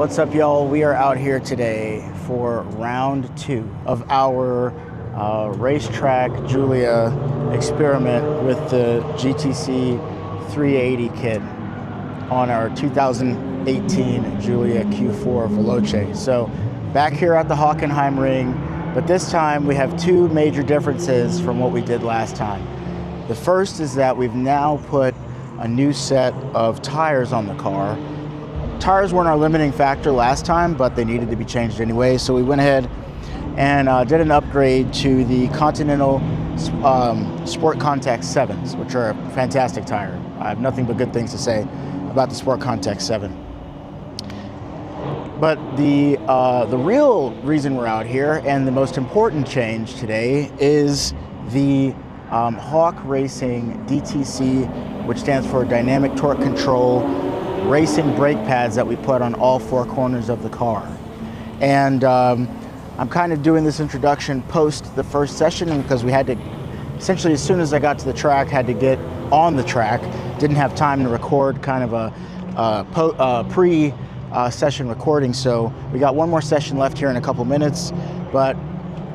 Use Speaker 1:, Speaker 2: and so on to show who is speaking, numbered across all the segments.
Speaker 1: What's up, y'all? We are out here today for round 2 of our racetrack Giulia experiment with the GTC 380 kit on our 2018 Giulia Q4 Veloce. So back here at the Hockenheim ring, but this time we have 2 major differences from what we did last time. The first is that we've now put a new set of tires on the car. Tires weren't our limiting factor last time, but they needed to be changed anyway, so we went ahead and did an upgrade to the Continental Sport Contact 7s, which are a fantastic tire. I have nothing but good things to say about the Sport Contact 7. But the real reason we're out here, and the most important change today, is the Hawk Racing DTC, which stands for Dynamic Torque Control racing brake pads that we put on all 4 corners of the car. And I'm kind of doing this introduction post the first session because we had to, essentially as soon as I got to the track, had to get on the track. Didn't have time to record kind of a pre-session recording, so we got one more session left here in a couple minutes. But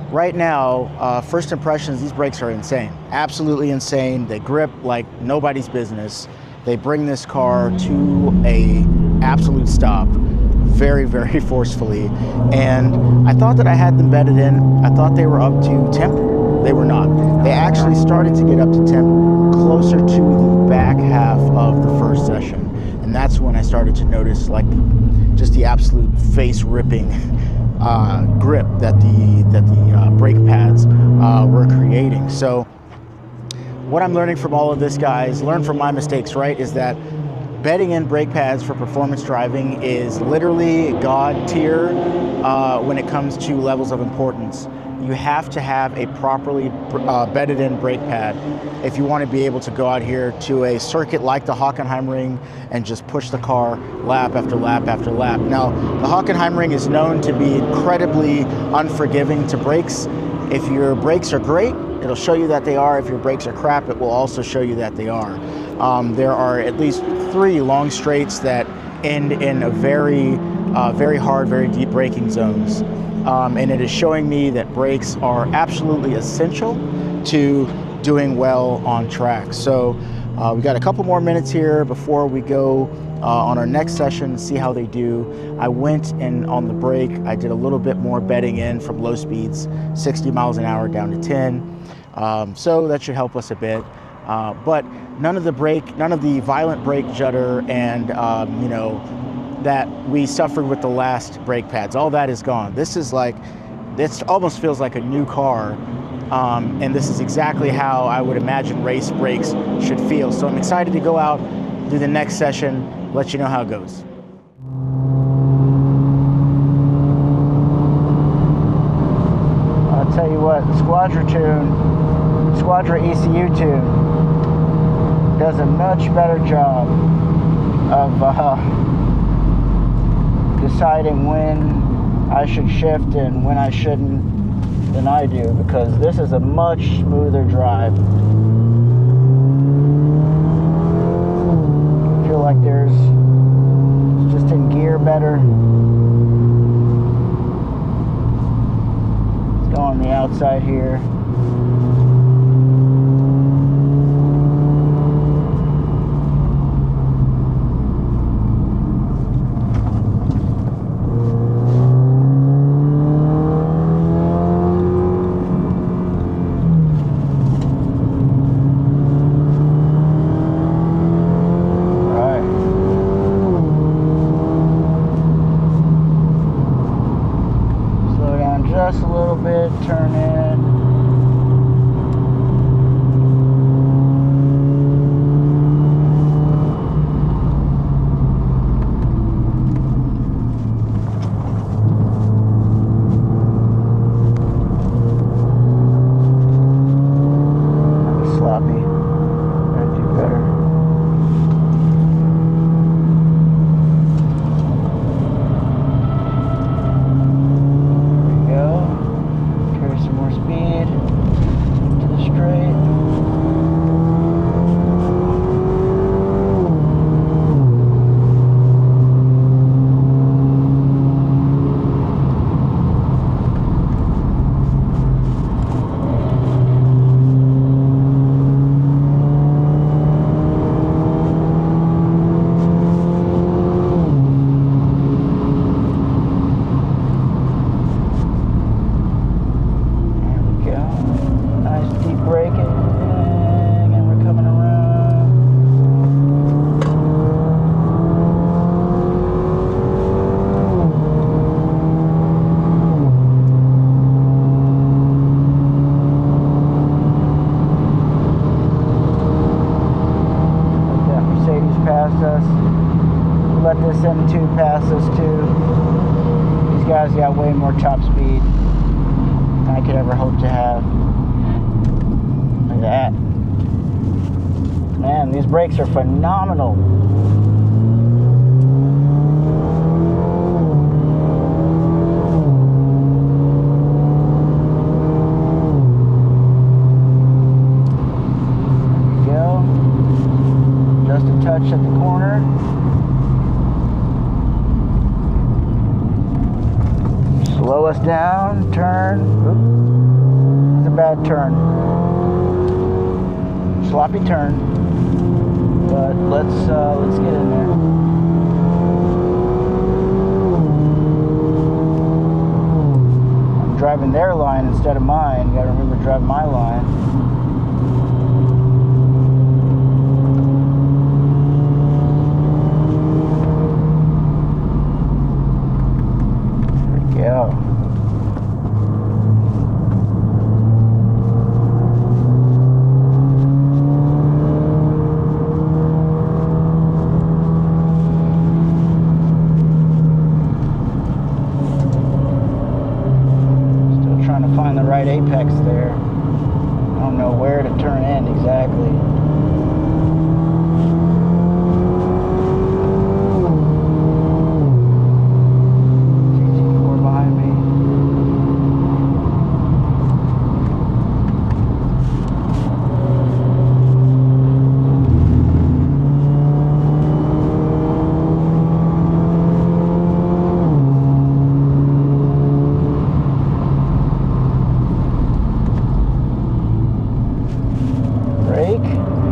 Speaker 1: right now, first impressions, these brakes are insane. Absolutely insane. They grip like nobody's business. They bring this car to a absolute stop very, very forcefully. And I thought that I had them bedded in. I thought they were up to temp. They were not. They actually started to get up to temp closer to the back half of the first session. And that's when I started to notice like just the absolute face-ripping grip that the brake pads were creating. So what I'm learning from all of this, guys, learn from my mistakes, right, is that bedding in brake pads for performance driving is literally God tier when it comes to levels of importance. You have to have a properly bedded in brake pad if you want to be able to go out here to a circuit like the Hockenheim ring and just push the car lap after lap after lap. Now, the Hockenheim ring is known to be incredibly unforgiving to brakes. If your brakes are great, it'll show you that they are. If your brakes are crap, it will also show you that they are. There are at least 3 long straights that end in a very hard, very deep braking zones. And it is showing me that brakes are absolutely essential to doing well on track. So we got a couple more minutes here before we go on our next session, see how they do. I went and on the brake, I did a little bit more bedding in from low speeds, 60 miles an hour down to 10. So that should help us a bit. But none of the violent brake judder and that we suffered with the last brake pads, all that is gone. This is like, this almost feels like a new car. And this is exactly how I would imagine race brakes should feel. So I'm excited to go out, do the next session, let you know how it goes. I'll tell you what, the Squadra ECU tune does a much better job of deciding when I should shift and when I shouldn't than I do, because this is a much smoother drive. I feel like it's just in gear better. Let's go on the outside here. Just a little bit, turn in. Sloppy. Gotta do better. Some more 2 past this too. These guys got way more top speed than I could ever hope to have. Look at that. Man, these brakes are phenomenal. Touch at the corner. Slow us down, turn. Oop. It's a bad turn. Sloppy turn. But let's get in there. I'm driving their line instead of mine. Gotta remember to drive my line. Yeah. Still trying to find the right apex there. I don't know where to turn in exactly.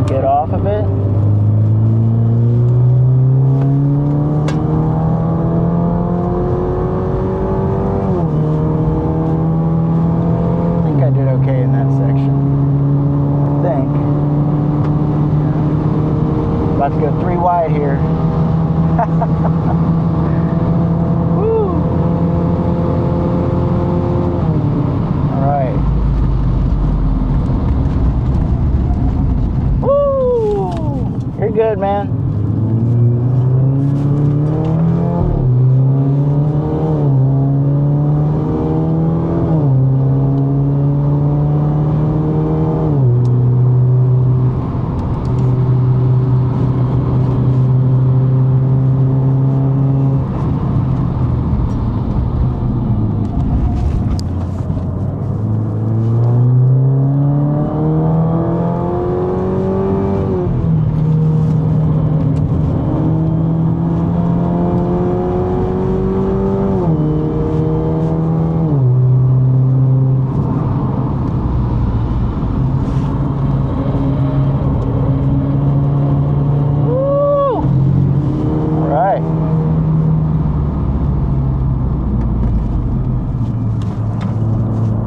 Speaker 1: Get off of it. I think I did okay in that section. I think. About to go 3 wide here. Woo! All right. You're good, man.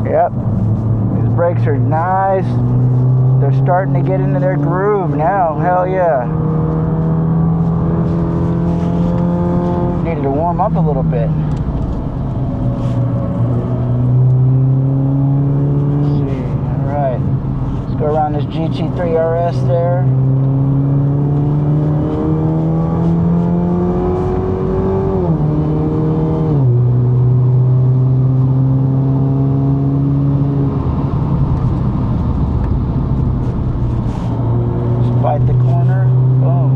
Speaker 1: Yep, these brakes are nice. They're starting to get into their groove now. Hell yeah. Needed to warm up a little bit. Let's see. All right, let's go around this GT3 RS there. Fight the corner. Boom.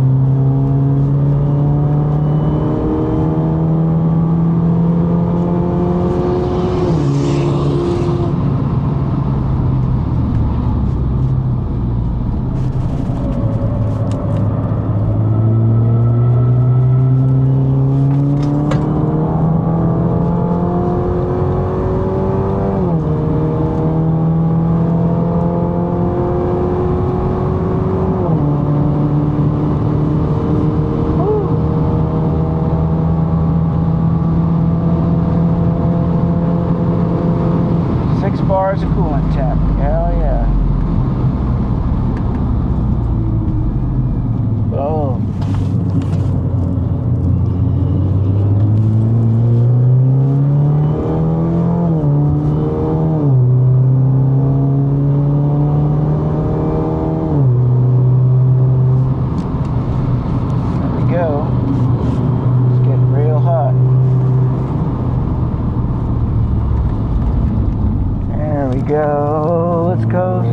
Speaker 1: go, let's coast.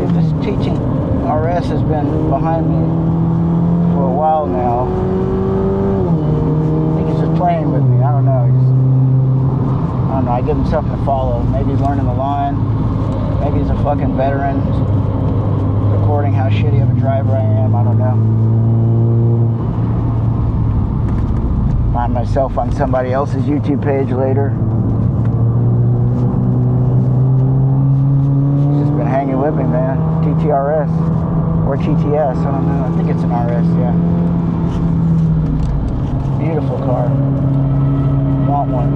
Speaker 1: If this teaching RS has been behind me for a while now. I think he's just playing with me. I don't know. I don't know. I give him something to follow. Maybe he's learning the line. Maybe he's a fucking veteran recording how shitty of a driver I am. I don't know. Find myself on somebody else's YouTube page later. He's just been hanging with me, man. TTRS or TTS. I don't know. I think it's an RS, yeah. Beautiful car. Want one.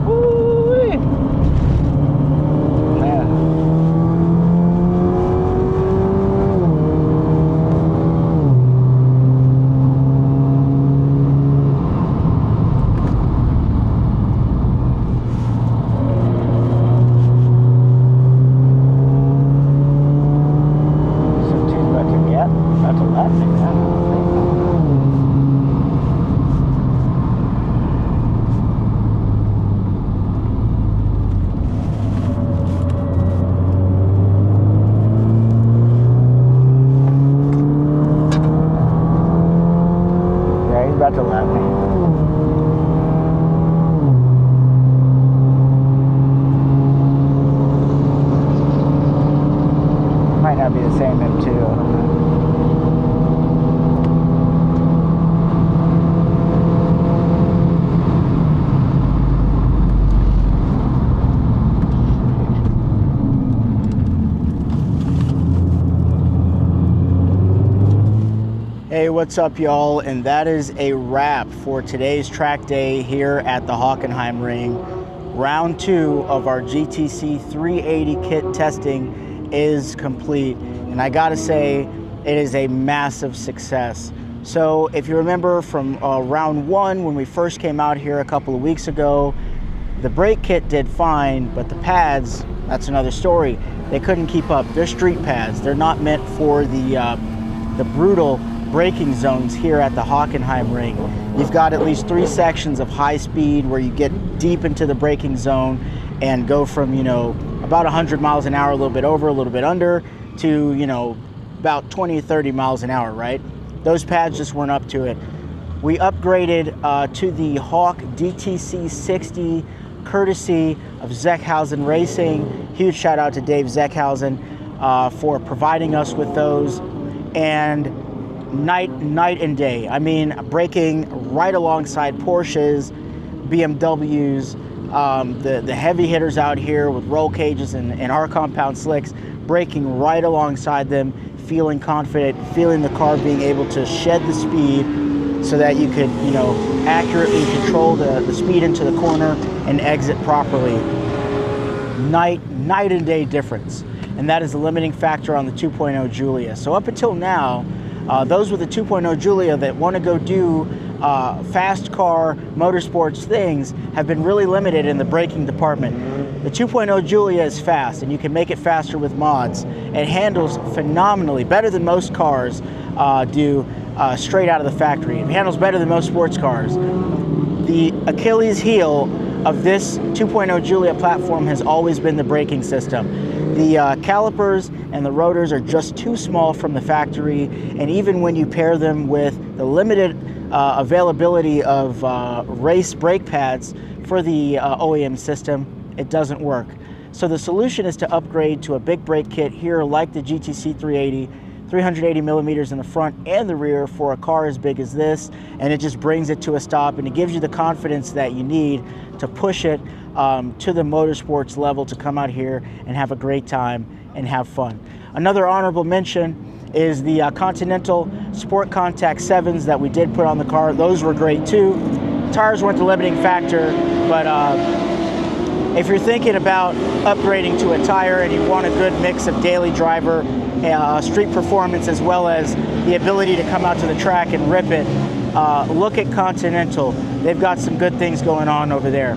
Speaker 1: Woo-wee. Man. About to lap me. Might not be the same M2. I don't know. Hey, what's up, y'all? And that is a wrap for today's track day here at the Hockenheim Ring. Round 2 of our GTC 380 kit testing is complete, and I gotta say, it is a massive success. So if you remember from round 1, when we first came out here a couple of weeks ago, the brake kit did fine, but the pads, that's another story. They couldn't keep up. They're street pads. They're not meant for the brutal braking zones here at the Hockenheim Ring. You've got at least 3 sections of high speed where you get deep into the braking zone and go from, you know, about 100 miles an hour, a little bit over, a little bit under, to, you know, about 20 or 30 miles an hour, right? Those pads just weren't up to it. We upgraded to the Hawk DTC 60 courtesy of Zeckhausen Racing. Huge shout out to Dave Zeckhausen for providing us with those. And night and day. I mean, braking right alongside Porsches, BMWs, the heavy hitters out here with roll cages and our compound slicks, braking right alongside them, feeling confident, feeling the car being able to shed the speed so that you could, you know, accurately control the speed into the corner and exit properly. Night and day difference. And that is the limiting factor on the 2.0 Giulia. So up until now, those with the 2.0 Giulia that want to go do fast car motorsports things have been really limited in the braking department. The 2.0 Giulia is fast, and you can make it faster with mods. It handles phenomenally, better than most cars do straight out of the factory. It handles better than most sports cars. The Achilles heel of this 2.0 Giulia platform has always been the braking system. The calipers and the rotors are just too small from the factory, and even when you pair them with the limited availability of race brake pads for the OEM system, it doesn't work. So the solution is to upgrade to a big brake kit here like the GTC 380, 380 millimeters in the front and the rear for a car as big as this, and it just brings it to a stop, and it gives you the confidence that you need to push it to the motorsports level to come out here and have a great time and have fun. Another honorable mention is the Continental Sport Contact 7s that we did put on the car. Those were great too. Tires weren't the limiting factor, but if you're thinking about upgrading to a tire and you want a good mix of daily driver, street performance, as well as the ability to come out to the track and rip it, look at Continental. They've got some good things going on over there.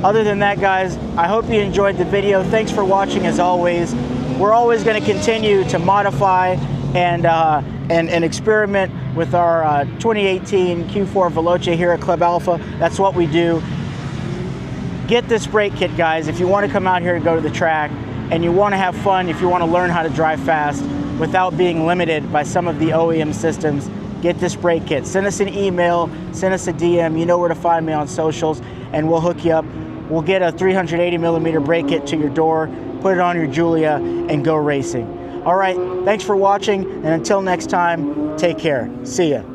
Speaker 1: Other than that, guys, I hope you enjoyed the video. Thanks for watching as always. We're always going to continue to modify and experiment with our 2018 Q4 Veloce here at Club Alpha. That's what we do. Get this brake kit, guys, if you want to come out here and go to the track and you want to have fun, if you want to learn how to drive fast without being limited by some of the OEM systems. Get this brake kit. Send us an email, send us a DM. You know where to find me on socials, and we'll hook you up. We'll get a 380 millimeter brake kit to your door, put it on your Giulia, and go racing. All right, thanks for watching, and until next time, take care. See ya.